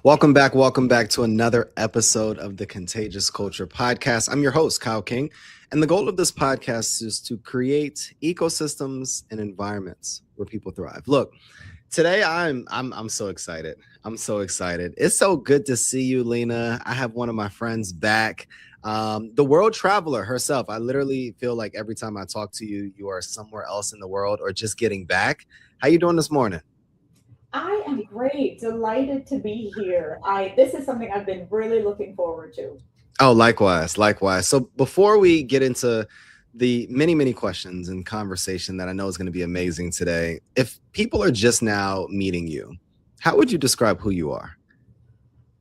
Welcome back to another episode of the Contagious Culture Podcast. I'm your host, Kyle King, and the goal of this podcast is to create ecosystems and environments where people thrive. Look, today I'm so excited. I'm so excited. It's so good to see you, Lina. I have one of my friends back, the world traveler herself. I literally feel like every time I talk to you, you are somewhere else in the world or just getting back. How you doing this morning? I am great. Delighted to be here. This is something I've been really looking forward to. Oh, likewise, likewise. So before we get into the many questions and conversation that I know is going to be amazing today, if people are just now meeting you, how would you describe who you are?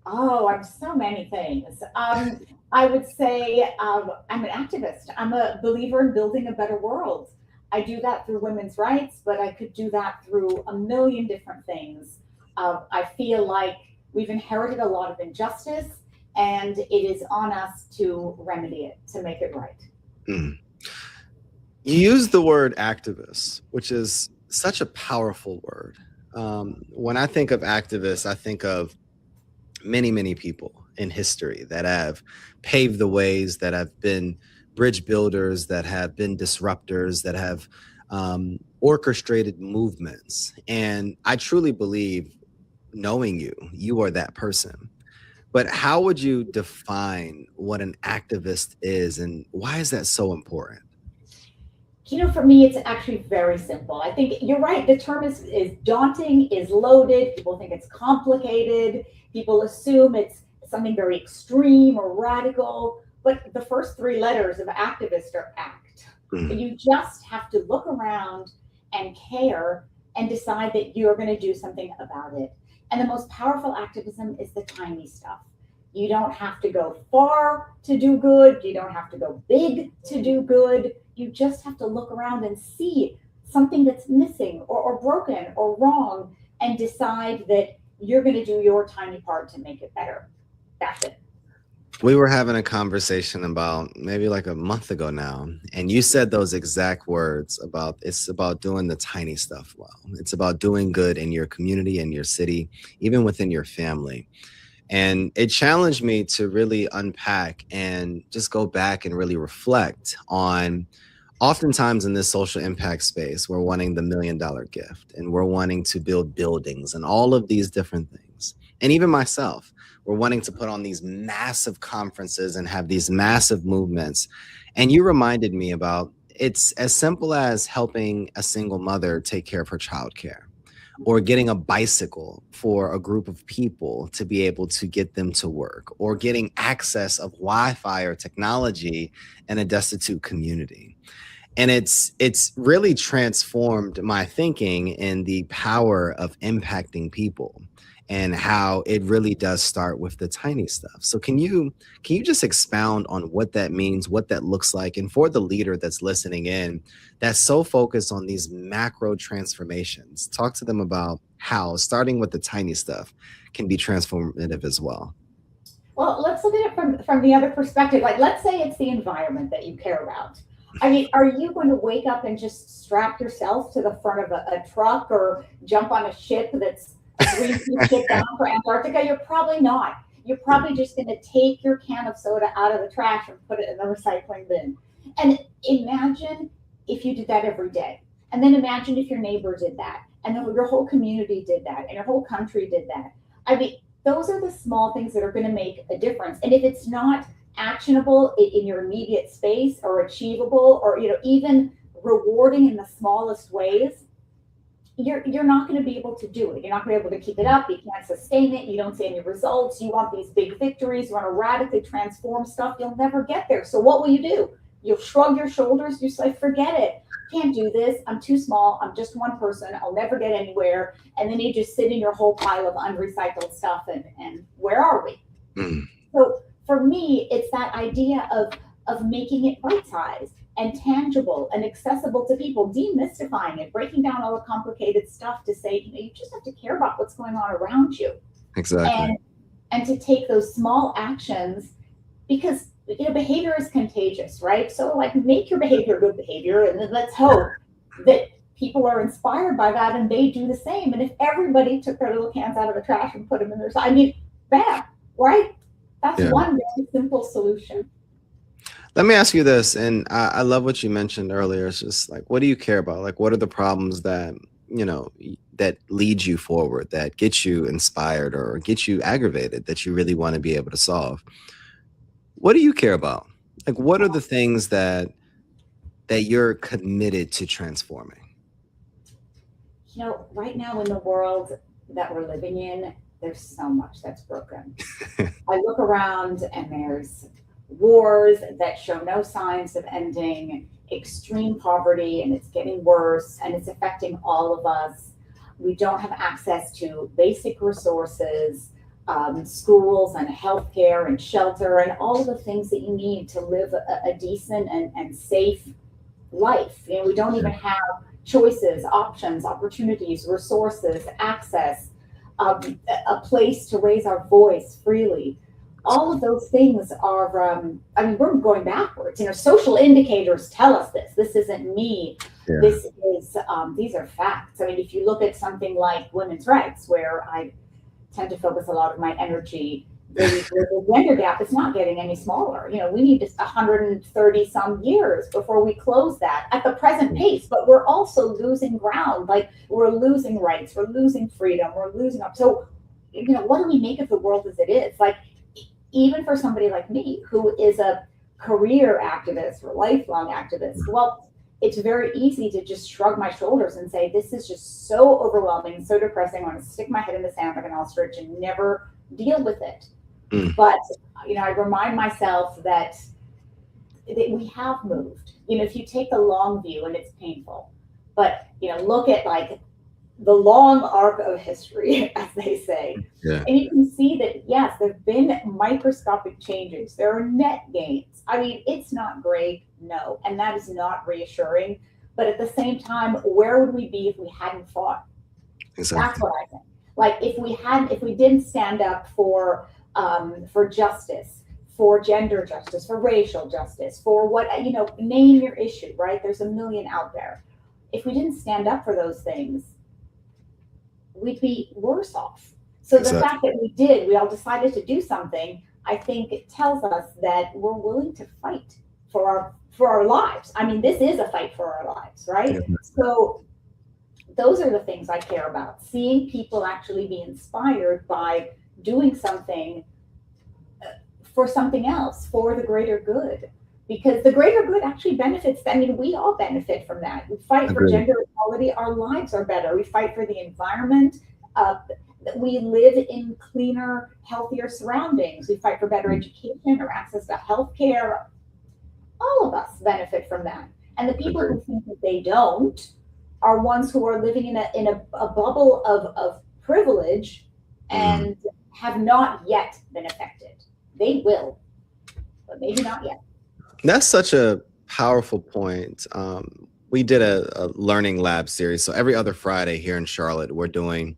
Oh, I'm so many things. I would say I'm an activist. I'm a believer in building a better world. I do that through women's rights, but I could do that through a million different things. I feel like we've inherited a lot of injustice, and it is on us to remedy it, to make it right. Mm. You use the word activist, which is such a powerful word. When I think of activists, I think of many people in history that have paved the ways, that have been bridge builders, that have been disruptors, that have orchestrated movements. And I truly believe, knowing you, you are that person. But how would you define what an activist is, and why is that so important? For me, it's actually very simple. I think you're right. The term is daunting, is loaded. People think it's complicated. People assume it's something very extreme or radical. But the first three letters of activist are act. Mm. You just have to look around and care and decide that you're going to do something about it. And the most powerful activism is the tiny stuff. You don't have to go far to do good. You don't have to go big to do good. You just have to look around and see something that's missing or broken or wrong and decide that you're going to do your tiny part to make it better. That's it. We were having a conversation about maybe like a month ago now, and you said those exact words about it's about doing the tiny stuff well. It's about doing good in your community, in your city, even within your family. And it challenged me to really unpack and just go back and really reflect on, oftentimes in this social impact space, we're wanting the $1 million gift, and we're wanting to build buildings and all of these different things. And even myself, we're wanting to put on these massive conferences and have these massive movements. And you reminded me about, it's as simple as helping a single mother take care of her childcare, or getting a bicycle for a group of people to be able to get them to work, or getting access of Wi-Fi or technology in a destitute community. And it's really transformed my thinking in the power of impacting people, and how it really does start with the tiny stuff. So can you just expound on what that means, what that looks like, and for the leader that's listening in, that's so focused on these macro transformations, talk to them about how starting with the tiny stuff can be transformative as well. Well, let's look at it from the other perspective. Like, let's say it's the environment that you care about. I mean, are you going to wake up and just strap yourself to the front of a truck or jump on a ship that's a green ship down for Antarctica? You're probably not. You're probably just going to take your can of soda out of the trash and put it in the recycling bin. And imagine if you did that every day. And then imagine if your neighbor did that. And then your whole community did that. And your whole country did that. I mean, those are the small things that are going to make a difference. And if it's not actionable in your immediate space or achievable or even rewarding in the smallest ways, you're not going to be able to do it. You're not going to be able to keep it up. You can't sustain it. You don't see any results. You want these big victories. You want to radically transform stuff. You'll never get there. So what will you do? You'll shrug your shoulders. You say, forget it. Can't do this. I'm too small. I'm just one person. I'll never get anywhere. And then you just sit in your whole pile of unrecycled stuff. And where are we? Mm. So for me, it's that idea of making it bite-sized and tangible and accessible to people, demystifying it, breaking down all the complicated stuff to say, you just have to care about what's going on around you. Exactly. And to take those small actions, because behavior is contagious, right? So like, make your behavior good behavior, and then let's hope that people are inspired by that and they do the same. And if everybody took their little cans out of the trash and put them in their, I mean, Bam, right? That's Yeah. one very simple solution. Let me ask you this, and I love what you mentioned earlier. It's just like, what do you care about? Like, what are the problems that, that lead you forward, that get you inspired or get you aggravated, that you really want to be able to solve? What do you care about? Like, what are the things that you're committed to transforming? Right now in the world that we're living in, there's so much that's broken. I look around and there's wars that show no signs of ending, extreme poverty, and it's getting worse, and it's affecting all of us. We don't have access to basic resources, schools, and healthcare, and shelter, and all of the things that you need to live a decent and safe life. We don't even have choices, options, opportunities, resources, access, a place to raise our voice freely. All of those things are, we're going backwards. Social indicators tell us this. This isn't me. Yeah. These are facts. If you look at something like women's rights, where I tend to focus a lot of my energy, the gender gap is not getting any smaller. We need 130 some years before we close that at the present pace, but we're also losing ground. Like, we're losing rights, we're losing freedom, we're losing up. So, what do we make of the world as it is? Like, even for somebody like me, who is a career activist or lifelong activist, well, it's very easy to just shrug my shoulders and say, this is just so overwhelming, so depressing. I want to stick my head in the sand like an ostrich and never deal with it. But, I remind myself that we have moved. If you take the long view, and it's painful, but, look at like the long arc of history, as they say. Yeah. And you can see that, yes, there have been microscopic changes. There are net gains. It's not great, no, and that is not reassuring. But at the same time, where would we be if we hadn't fought? Exactly. That's what I think. Like, if we didn't stand up for justice, for gender justice, for racial justice, for what, name your issue, right? There's a million out there. If we didn't stand up for those things, we'd be worse off. So the fact that we all decided to do something, I think it tells us that we're willing to fight for our lives. This is a fight for our lives, right? Yeah. So those are the things I care about. Seeing people actually be inspired by doing something for something else, for the greater good. Because the greater good actually benefits. We all benefit from that. We fight for gender equality, our lives are better. We fight for the environment. We live in cleaner, healthier surroundings. We fight for better education or access to healthcare. All of us benefit from that. And the people who think that they don't are ones who are living in a bubble of privilege and have not yet been affected. They will, but maybe not yet. That's such a powerful point. We did a learning lab series. So every other Friday here in Charlotte, we're doing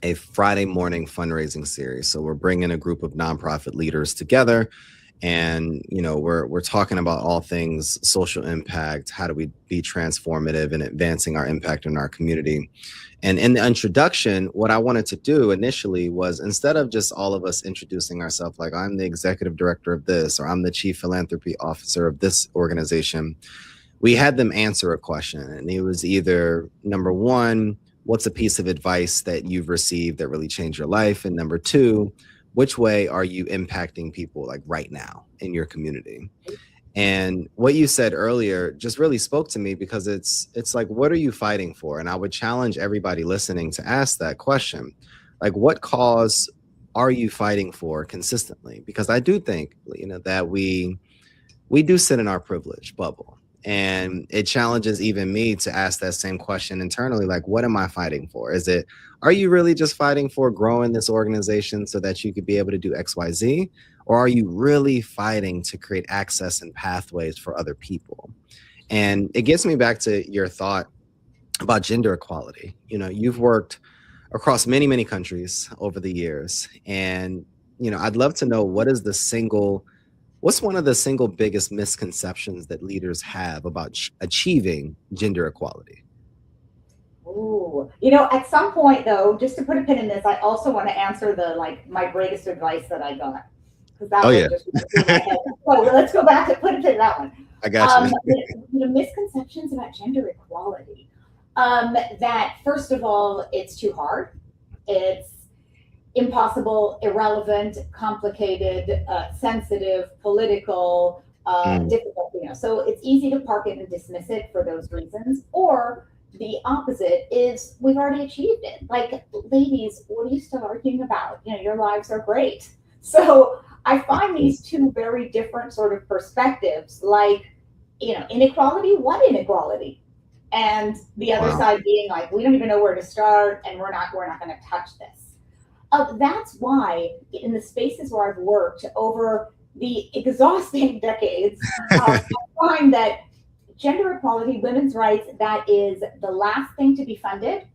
a Friday morning fundraising series. So we're bringing a group of nonprofit leaders together, and we're talking about all things social impact. How do we be transformative in advancing our impact in our community? And in the introduction, what I wanted to do initially was, instead of just all of us introducing ourselves, like, I'm the executive director of this, or I'm the chief philanthropy officer of this organization, we had them answer a question. And it was either, number one, what's a piece of advice that you've received that really changed your life? And number two, which way are you impacting people, like, right now in your community? And what you said earlier just really spoke to me, because it's like, what are you fighting for? And I would challenge everybody listening to ask that question. Like, what cause are you fighting for consistently? Because I do think, that we do sit in our privilege bubble. And it challenges even me to ask that same question internally. Like, what am I fighting for? Are you really just fighting for growing this organization so that you could be able to do X, Y, Z? Or are you really fighting to create access and pathways for other people? And it gets me back to your thought about gender equality. You've worked across many, many countries over the years. And, I'd love to know, what's one of the single biggest misconceptions that leaders have about achieving gender equality? Ooh, you know, at some point though, just to put a pin in this, I also want to answer the like my greatest advice that I got because that Oh one yeah, just went through my head. So let's go back to put a pin in that one. I got you. The misconceptions about gender equality. That first of all, it's too hard. It's impossible, irrelevant, complicated, sensitive, political, Mm, difficult. You know, so it's easy to park it and dismiss it for those reasons. Or the opposite is we've already achieved it. Like, ladies, what are you still arguing about? You know, your lives are great. So I find these two very different sort of perspectives. Like, you know, inequality. What inequality? And the other wow. side being like, we don't even know where to start, and we're not going to touch this. That's why in the spaces where I've worked over the exhausting decades, I find that gender equality, women's rights, that is the last thing to be funded,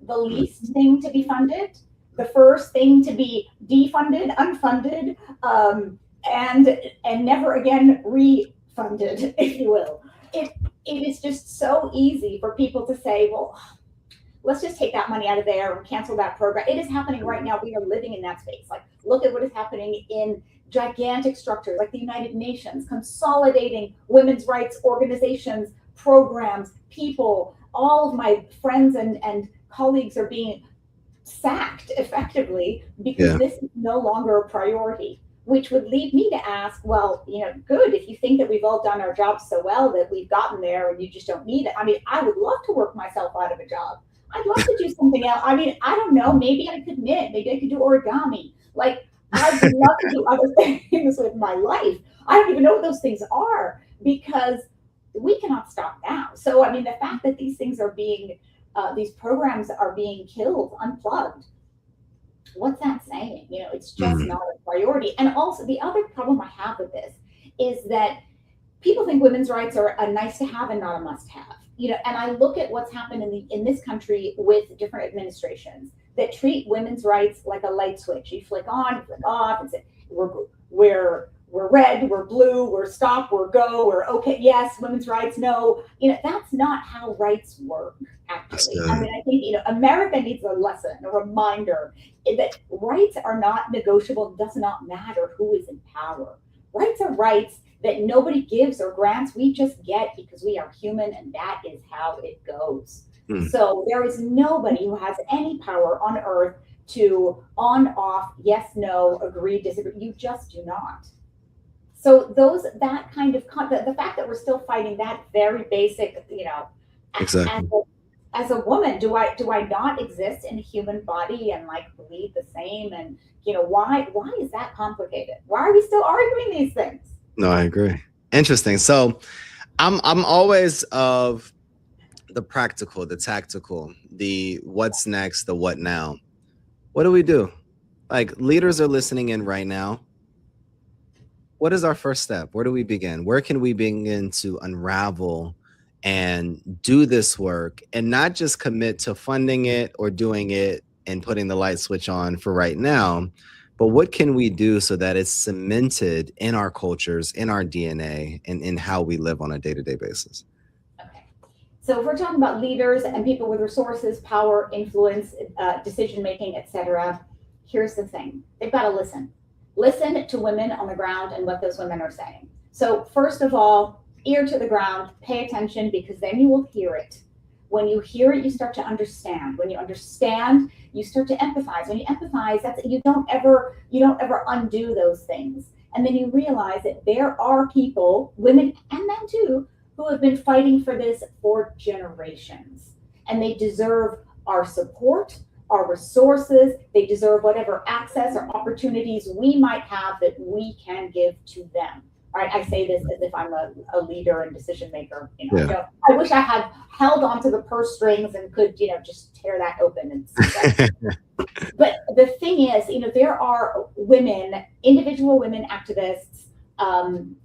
the Mm, least thing to be funded, the first thing to be defunded, unfunded, and never again refunded, if you will. It it is just so easy for people to say, well, let's just take that money out of there and cancel that program. It is happening right now. We are living in that space. Like, look at what is happening in gigantic structures like the United Nations, consolidating women's rights organizations, programs, people. All of my friends and colleagues are being sacked effectively because yeah, this is no longer a priority, which would lead me to ask, well, you know, good, if you think that we've all done our jobs so well that we've gotten there and you just don't need it. I mean, I would love to work myself out of a job. I'd love to do something else. I mean, I don't know, maybe I could knit, maybe I could do origami. Like, I'd love to do other things with my life. I don't even know what those things are because we cannot stop now. So I mean, the fact that these things are being these programs are being killed, unplugged. What's that saying? You know, it's just mm, not a priority. And also, the other problem I have with this is that people think women's rights are a nice to have and not a must have. You know, and I look at what's happened in this country with different administrations that treat women's rights like a light switch. You flick on, you flick off, and say we're red, we're blue, we're stop, we're go, we're okay, yes, women's rights, no. You know, that's not how rights work, that's actually. I good. mean, I think, you know, America needs a lesson, a reminder that rights are not negotiable. It does not matter who is in power. Rights are rights that nobody gives or grants. We just get because we are human, and that is how it goes. Mm, So there is nobody who has any power on earth to on, off, yes, no, agree, disagree. You just do not. So those that kind of the fact that we're still fighting that very basic, you know, as exactly. as a woman, do I not exist in a human body and like bleed the same? And you know, why is that complicated? Why are we still arguing these things? No, I agree. Interesting. So I'm always of the practical, the tactical, the what's next, the what now. What do we do? Like, leaders are listening in right now. What is our first step? Where do we begin? Where can we begin to unravel and do this work and not just commit to funding it or doing it and putting the light switch on for right now, but what can we do so that it's cemented in our cultures, in our DNA, and in how we live on a day-to-day basis? Okay. So if we're talking about leaders and people with resources, power, influence, decision making, etc., here's the thing: they've got to listen. Listen to women on the ground and what those women are saying. So first of all, ear to the ground, pay attention because then you will hear it. When you hear it, you start to understand. When you understand, you start to empathize. When you empathize, that's you don't ever undo those things. And then you realize that there are people, women and men too, who have been fighting for this for generations. And they deserve our support, our resources. They deserve whatever access or opportunities we might have that we can give to them. All right, I say this as if I'm a leader and decision maker. You know, Yeah. I wish I had held onto the purse strings and could, you know, just tear that open and see that. But the thing is, you know, there are women, individual women activists,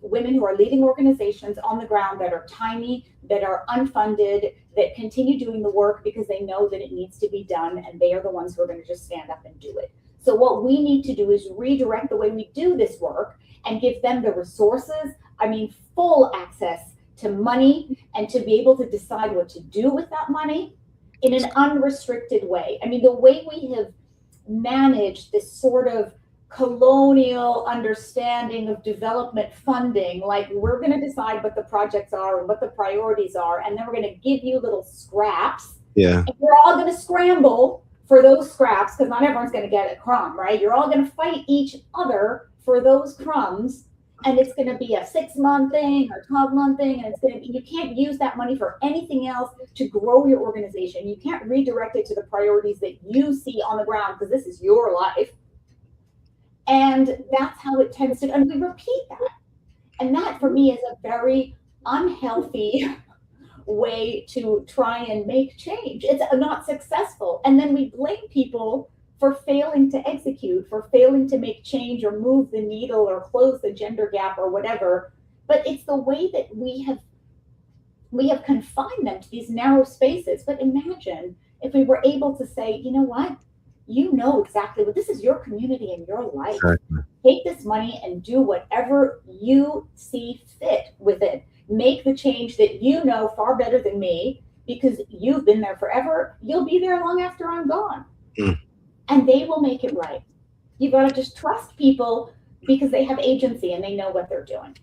women who are leading organizations on the ground that are tiny, that are unfunded, that continue doing the work because they know that it needs to be done, and they are the ones who are going to just stand up and do it. So what we need to do is redirect the way we do this work and give them the resources, I mean, full access to money and to be able to decide what to do with that money in an unrestricted way. I mean, the way we have managed this sort of colonial understanding of development funding, like we're going to decide what the projects are and what the priorities are, and then we're going to give you little scraps. Yeah. And you're all going to scramble for those scraps because not everyone's going to get a crumb, right? You're all going to fight each other for those crumbs. And it's going to be a 6-month thing or 12-month thing. And it's going to be, you can't use that money for anything else to grow your organization. You can't redirect it to the priorities that you see on the ground because this is your life. And that's how it tends to, and we repeat that. And that for me is a very unhealthy way to try and make change. It's not successful. And then we blame people for failing to execute, for failing to make change or move the needle or close the gender gap or whatever. But it's the way that we have confined them to these narrow spaces. But imagine if we were able to say, you know what? You know exactly what this is, your community and your life. Exactly. Take this money and do whatever you see fit with it. Make the change that you know far better than me because you've been there forever. You'll be there long after I'm gone. Mm. And they will make it right. You've got to just trust people because they have agency and they know what they're doing.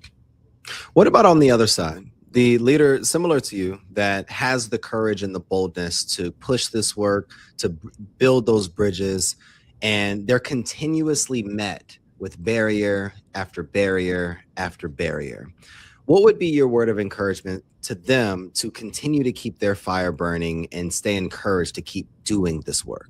What about on the other side? The leader similar to you that has the courage and the boldness to push this work, to build those bridges, and they're continuously met with barrier after barrier after barrier. What would be your word of encouragement to them to continue to keep their fire burning and stay encouraged to keep doing this work?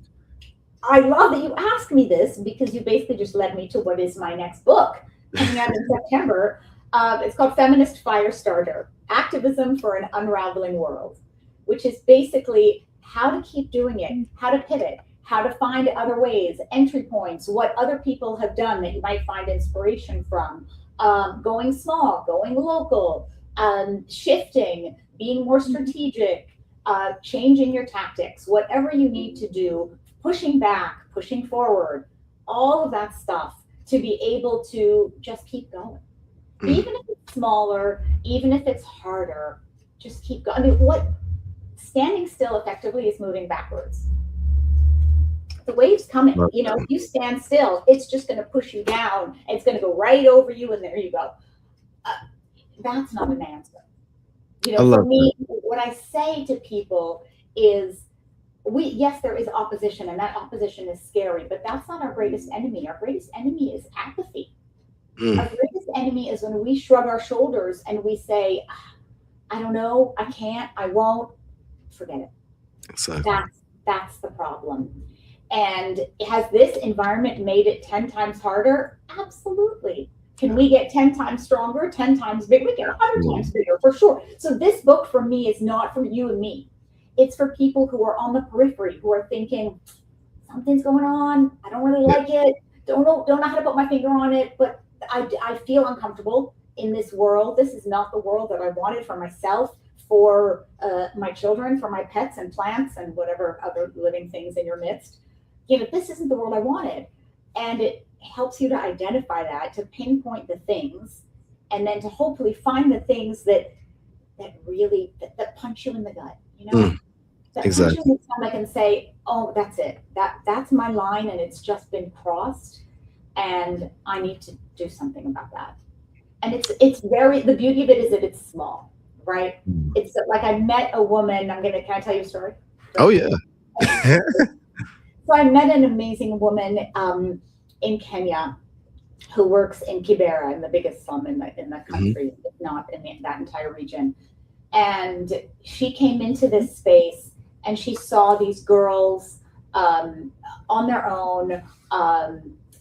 I love that you asked me this because you basically just led me to what is my next book coming out in September. It's called Feminist Firestarter, Activism for an Unraveling World, which is basically how to keep doing it, how to pivot, how to find other ways, entry points, what other people have done that you might find inspiration from, going small, going local, shifting, being more strategic, changing your tactics, whatever you need to do, pushing back, pushing forward, all of that stuff to be able to just keep going. Even if it's smaller, even if it's harder, just keep going. I mean, what standing still effectively is moving backwards. The wave's coming. You know, if you stand still, it's just going to push you down. It's going to go right over you, and there you go. That's not an answer. You know, for me, what I say to people is, yes, there is opposition, and that opposition is scary, but that's not our greatest enemy. Our greatest enemy is apathy. Our greatest enemy is when we shrug our shoulders and we say, I don't know, I can't, I won't, forget it. Exactly. That's the problem. And has this environment made it 10 times harder? Absolutely. Can we get 10 times stronger, 10 times bigger? We get 100 times bigger for sure. So this book for me is not for you and me. It's for people who are on the periphery, who are thinking, something's going on, I don't really like it, don't know how to put my finger on it, but I feel uncomfortable in this world. This is not the world that I wanted for myself, for my children, for my pets and plants and whatever other living things in your midst. You know, this isn't the world I wanted. And it helps you to identify that, to pinpoint the things, and then to hopefully find the things that really that punch you in the gut, you know? That exactly. punch you in the stomach and say, oh, that's it. That's my line, and it's just been crossed. And I need to do something about that. And it's very, the beauty of it is that it's small, right? It's like I met a woman, can I tell you a story? Oh, yeah. So I met an amazing woman in Kenya who works in Kibera, in the biggest slum in the country, if not in that entire region. And she came into this space and she saw these girls on their own,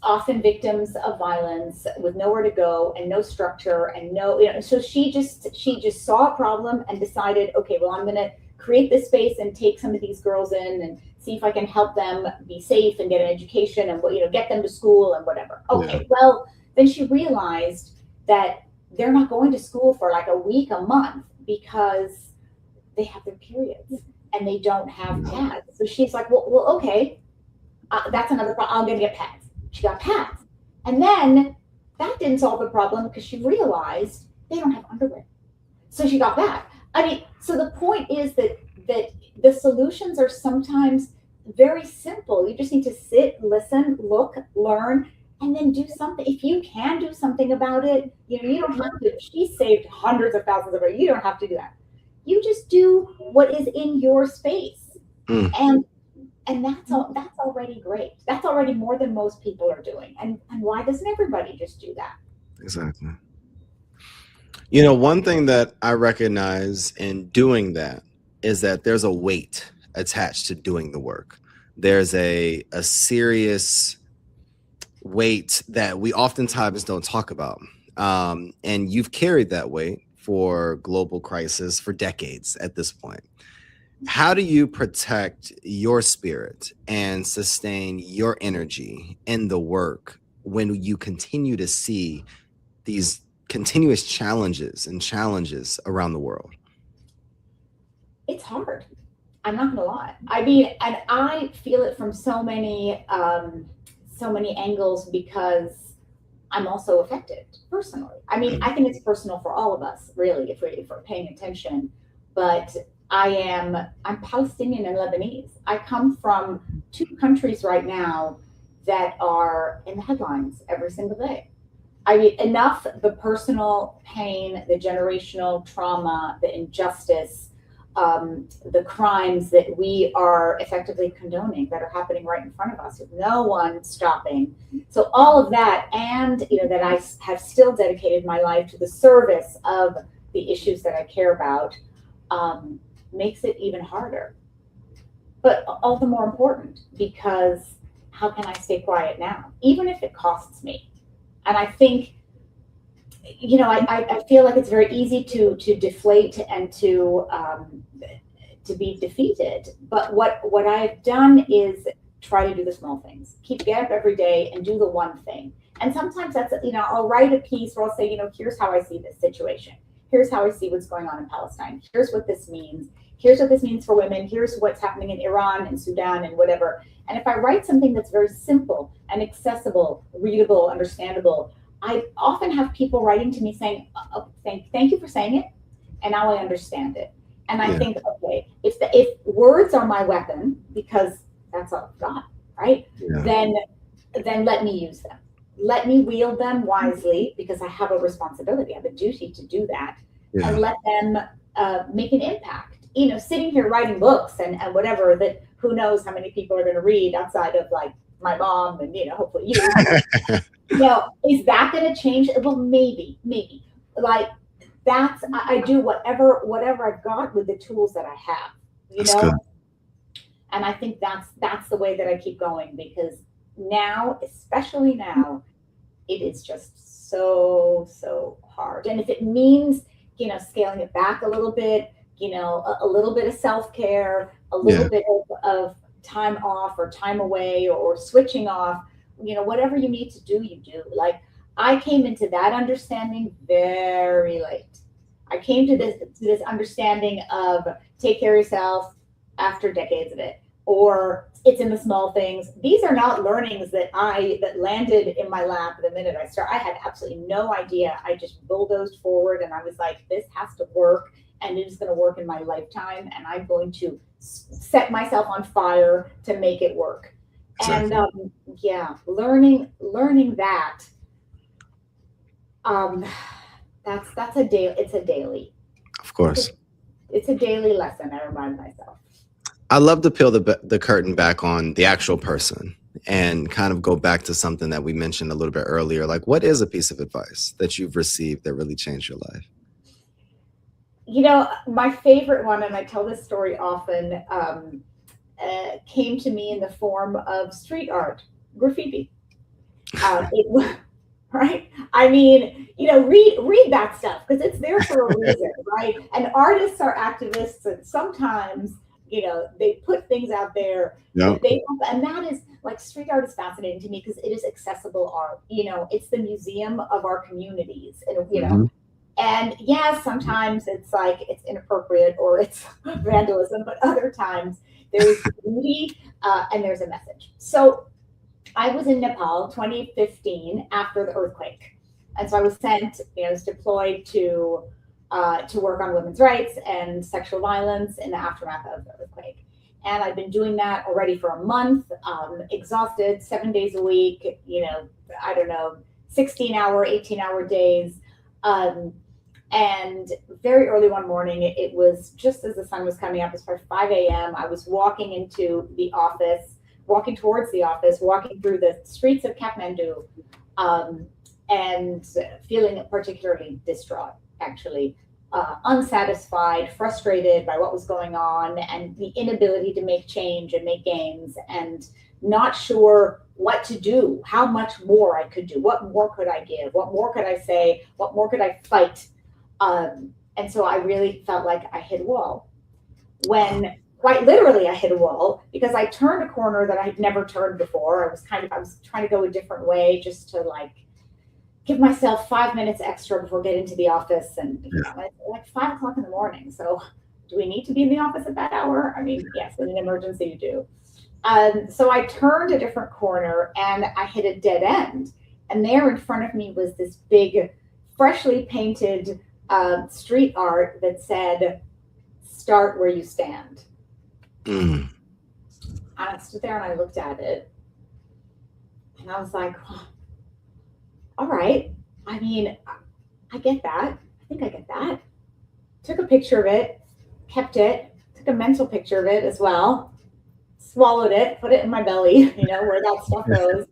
often victims of violence, with nowhere to go and no structure and so she just saw a problem and decided, okay, well, I'm going to create this space and take some of these girls in and see if I can help them be safe and get an education and get them to school and whatever. Okay, well, then she realized that they're not going to school for like a week, a month, because they have their periods and they don't have pads. So she's like, well, okay, that's another problem. I'm going to get pads. She got pads. And then that didn't solve the problem because she realized they don't have underwear. So she got that. I mean, so the point is that that the solutions are sometimes very simple. You just need to sit, listen, look, learn, and then do something. If you can do something about it, you don't have to. She saved hundreds of thousands of dollars. You don't have to do that. You just do what is in your space, Mm, and that's all. That's already great. That's already more than most people are doing. And why doesn't everybody just do that? exactly. You know, one thing that I recognize in doing that is that there's a weight attached to doing the work. There's a serious weight that we oftentimes don't talk about. And you've carried that weight for global crisis for decades at this point. How do you protect your spirit and sustain your energy in the work when you continue to see these continuous challenges around the world? It's hard. I'm not gonna lie. I mean, and I feel it from so many angles because I'm also affected personally. I mean, I think it's personal for all of us, really, if we're paying attention. But I'm Palestinian and Lebanese. I come from two countries right now that are in the headlines every single day. I mean, enough the personal pain, the generational trauma, the injustice, the crimes that we are effectively condoning that are happening right in front of us with no one stopping. So all of that, and that I have still dedicated my life to the service of the issues that I care about, makes it even harder. But all the more important because how can I stay quiet now, even if it costs me? And I think, I feel like it's very easy to deflate and to be defeated. But what I've done is try to do the small things. Get up every day and do the one thing. And sometimes that's, I'll write a piece where I'll say, here's how I see this situation. Here's how I see what's going on in Palestine. Here's what this means. Here's what this means for women. Here's what's happening in Iran and Sudan and whatever. And if I write something that's very simple and accessible, readable, understandable, I often have people writing to me saying, oh, thank you for saying it. And now I understand it. And I think, okay, if words are my weapon, because that's all I've got, right? Yeah. Then let me use them. Let me wield them wisely because I have a responsibility. I have a duty to do that. Yeah. And let them make an impact. Sitting here writing books and whatever, that who knows how many people are going to read outside of like my mom and hopefully you. Is that going to change? Well, maybe. Like I do whatever I've got with the tools that I have. That's good. And I think that's the way that I keep going because now, especially now, it is just so hard. And if it means scaling it back a little bit, a little bit of self-care, a little bit of time off or time away or switching off, whatever you need to do, you do. Like I came into that understanding very late. I came to this understanding of take care of yourself after decades of it, or it's in the small things. These are not learnings that landed in my lap the minute I started. I had absolutely no idea. I just bulldozed forward and I was like, this has to work. And it is going to work in my lifetime, and I'm going to set myself on fire to make it work. Exactly. And learning that. That's a daily. It's a daily. Of course. It's a daily lesson. I remind myself. I love to peel the curtain back on the actual person and kind of go back to something that we mentioned a little bit earlier. Like, what is a piece of advice that you've received that really changed your life? My favorite one, and I tell this story often, came to me in the form of street art, graffiti. Right? I mean, read that stuff because it's there for a reason, right? And artists are activists, and sometimes, they put things out there. Yep. And that is like street art is fascinating to me because it is accessible art. It's the museum of our communities, and Mm-hmm. And yes, sometimes it's like it's inappropriate or it's vandalism, but other times there's beauty and there's a message. So I was in Nepal 2015 after the earthquake. And so I was sent, I was deployed to to work on women's rights and sexual violence in the aftermath of the earthquake. And I've been doing that already for a month, exhausted, 7 days a week, 16-hour, 18-hour days. And very early one morning, it was just as the sun was coming up, it was probably 5 a.m. I was walking into the office, walking towards the office, walking through the streets of Kathmandu, and feeling particularly distraught, actually. Unsatisfied, frustrated by what was going on and the inability to make change and make gains, and not sure what to do, how much more I could do, what more could I give, what more could I say, what more could I fight. And so I really felt like I hit a wall. When quite literally I hit a wall, because I turned a corner that I had never turned before. I was trying to go a different way, just to give myself 5 minutes extra before getting to the office. And like 5 o'clock in the morning. So do we need to be in the office at that hour? I mean, yes, in an emergency you do. So I turned a different corner and I hit a dead end. And there in front of me was this big, freshly painted street art that said, "Start where you stand." And I stood there and I looked at it. And I was like, oh, all right. I mean, I get that. I think I get that. Took a picture of it, kept it, took a mental picture of it as well, swallowed it, put it in my belly, where that stuff goes,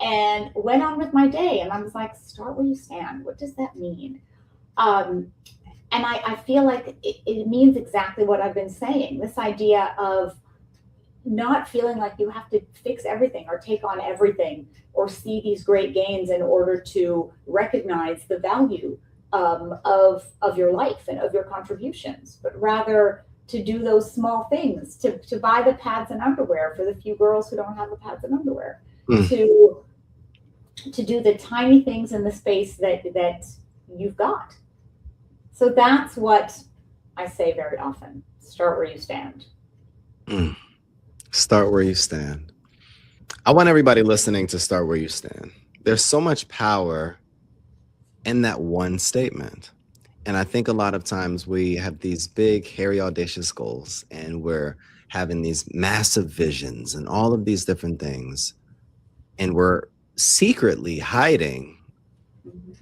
and went on with my day. And I was like, start where you stand. What does that mean? And I feel like it means exactly what I've been saying. This idea of not feeling like you have to fix everything or take on everything or see these great gains in order to recognize the value of your life and of your contributions, but rather to do those small things, to buy the pads and underwear for the few girls who don't have the pads and underwear, to do the tiny things in the space that you've got. So that's what I say very often. Start where you stand. Start where you stand. I want everybody listening to start where you stand. There's so much power in that one statement. And I think a lot of times we have these big, hairy, audacious goals, and we're having these massive visions and all of these different things. And we're secretly hiding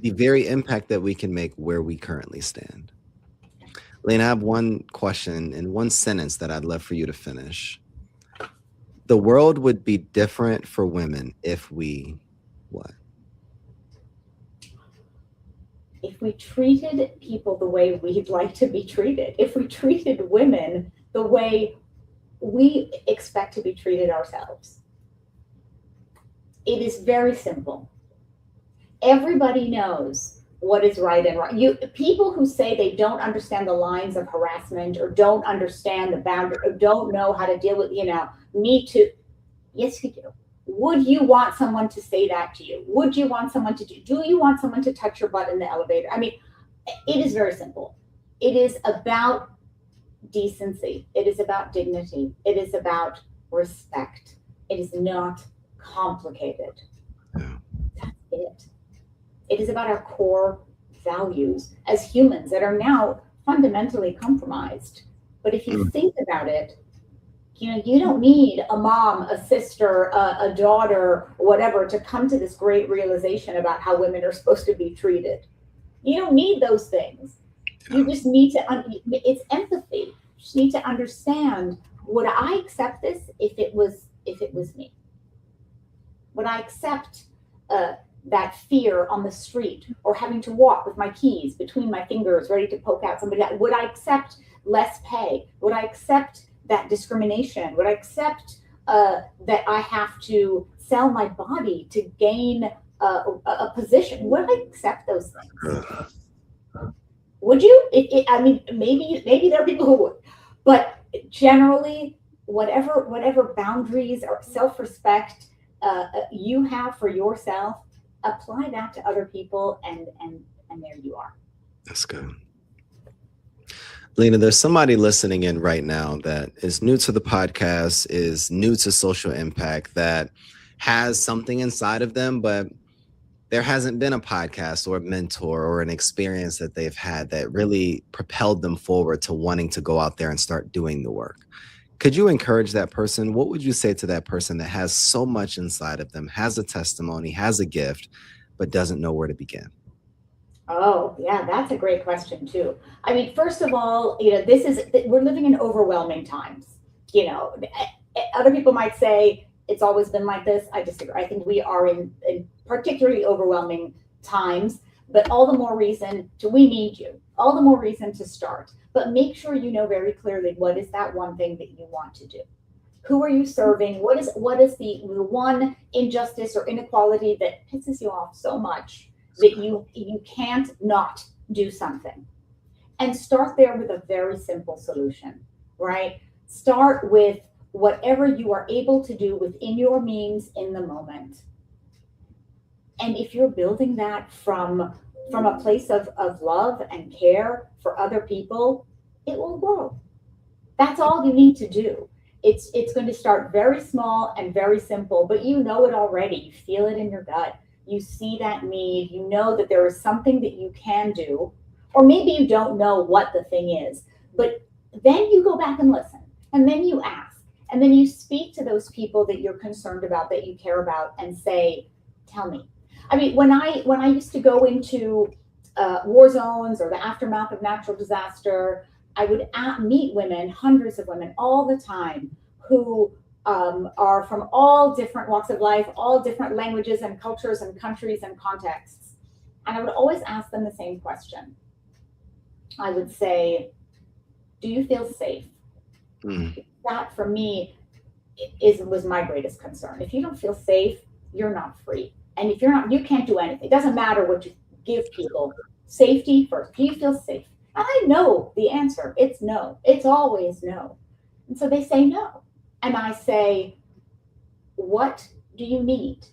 the very impact that we can make where we currently stand. Lina, I have one question and one sentence that I'd love for you to finish. The world would be different for women if we what? If we treated people the way we'd like to be treated, if we treated women the way we expect to be treated ourselves. It is very simple. Everybody knows what is right and wrong. People who say they don't understand the lines of harassment or don't understand the boundary or don't know how to deal with, Me Too. Yes, you do. Would you want someone to say that to you? Would you want someone to do you want someone to touch your butt in the elevator? I mean, it is very simple. It is about decency. It is about dignity. It is about respect. It is not complicated. That's it. It is about our core values as humans that are now fundamentally compromised. But if you think about it, you don't need a mom, a sister, a daughter, whatever, to come to this great realization about how women are supposed to be treated. You don't need those things. You just need to, it's empathy. You just need to understand, would I accept this if it was me? Would I accept that fear on the street or having to walk with my keys between my fingers ready to poke out somebody? Would I accept less pay? Would I accept that discrimination? Would I accept that I have to sell my body to gain a position? Would I accept those things? Would you? I mean, maybe there are people who would, but generally, whatever boundaries or self-respect you have for yourself, apply that to other people, and there you are. That's good. Lina, there's somebody listening in right now that is new to the podcast, is new to social impact, that has something inside of them, but there hasn't been a podcast or a mentor or an experience that they've had that really propelled them forward to wanting to go out there and start doing the work. Could you encourage that person? What would you say to that person that has so much inside of them, has a testimony, has a gift, but doesn't know where to begin? Oh, yeah, that's a great question too. I mean, first of all, we're living in overwhelming times. Other people might say it's always been like this. I disagree. I think we are in particularly overwhelming times, but all the more reason we need you. All the more reason to start. But make sure you know very clearly what is that one thing that you want to do. Who are you serving? What is the one injustice or inequality that pisses you off so much that you can't not do something? And start there with a very simple solution, right? Start with whatever you are able to do within your means in the moment. And if you're building that from a place of love and care for other people, it will grow. That's all you need to do. It's going to start very small and very simple, but you know it already. You feel it in your gut. You see that need. You know that there is something that you can do, or maybe you don't know what the thing is, but then you go back and listen, and then you ask, and then you speak to those people that you're concerned about, that you care about, and say, tell me. I mean, when I used to go into war zones or the aftermath of natural disaster, I would meet women, hundreds of women all the time, who are from all different walks of life, all different languages and cultures and countries and contexts. And I would always ask them the same question. I would say, do you feel safe? Mm. That for me was my greatest concern. If you don't feel safe, you're not free. And if you're not, you can't do anything. It doesn't matter what you give people. Safety first. Do you feel safe? And I know the answer. It's no. It's always no. And so they say no. And I say, what do you need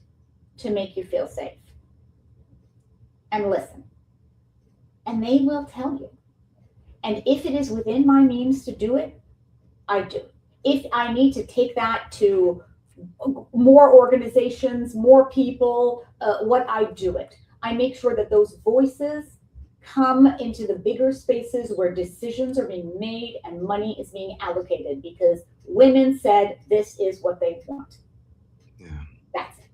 to make you feel safe? And listen. And they will tell you. And if it is within my means to do it, I do. If I need to take that to more organizations, more people, I do it. I make sure that those voices come into the bigger spaces where decisions are being made and money is being allocated, because women said this is what they want. Yeah. That's it.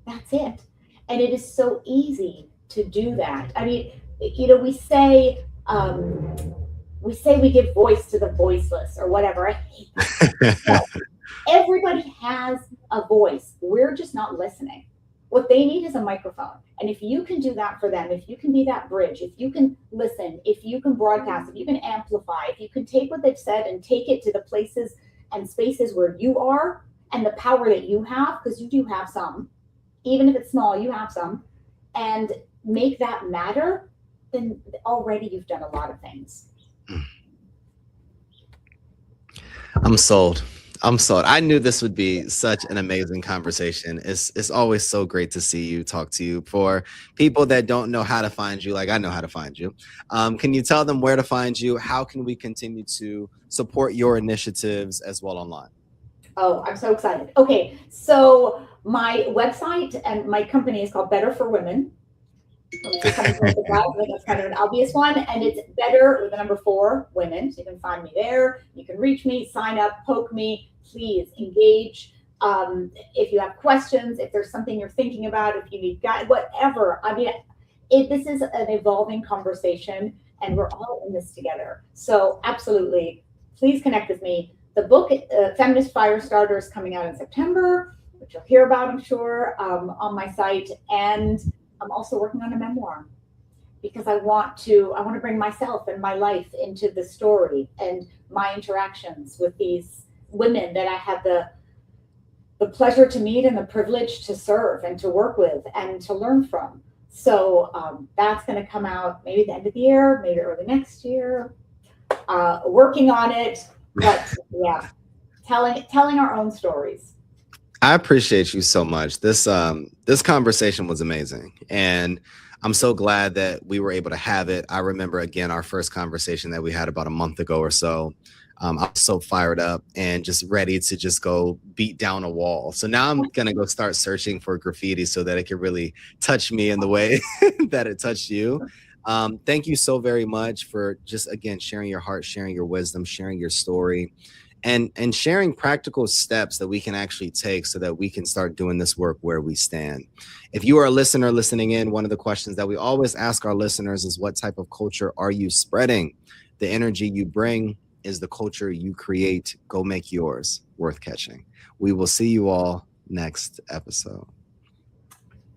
That's it. And it is so easy to do that. I mean, we say we give voice to the voiceless or whatever. I hate that. No, everybody has a voice. We're just not listening. What they need is a microphone. And if you can do that for them, if you can be that bridge, if you can listen, if you can broadcast, if you can amplify, if you can take what they've said and take it to the places and spaces where you are and the power that you have, because you do have some, even if it's small, you have some, and make that matter, then already you've done a lot of things. I'm sold. I'm sold. I knew this would be such an amazing conversation. It's always so great to see you, talk to you. For people that don't know how to find you, like I know how to find you, can you tell them where to find you? How can we continue to support your initiatives as well online? Oh, I'm so excited. Okay, so my website and my company is called Better for Women. That's kind of an obvious one, and it's Better with the number 4 Women. So you can find me there. You can reach me, sign up, poke me. Please engage. If you have questions, if there's something you're thinking about, if you need guide, whatever. I mean, this is an evolving conversation, and we're all in this together. So absolutely, please connect with me. The book, Feminist Firestarter, is coming out in September, which you'll hear about, I'm sure, on my site. And I'm also working on a memoir, because I want to bring myself and my life into the story and my interactions with these women that I had the pleasure to meet and the privilege to serve and to work with and to learn from. So that's going to come out maybe at the end of the year, maybe early next year. Working on it, but yeah, telling our own stories. I appreciate you so much. This conversation was amazing, and I'm so glad that we were able to have it. I remember, again, our first conversation that we had about a month ago or so. I was so fired up and just ready to just go beat down a wall. So now I'm gonna go start searching for graffiti so that it can really touch me in the way that it touched you. Thank you so very much for just again sharing your heart, sharing your wisdom, sharing your story, and sharing practical steps that we can actually take so that we can start doing this work where we stand. If you are a listener listening in, one of the questions that we always ask our listeners is, what type of culture are you spreading? The energy you bring is the culture you create. Go make yours worth catching. We will see you all next episode.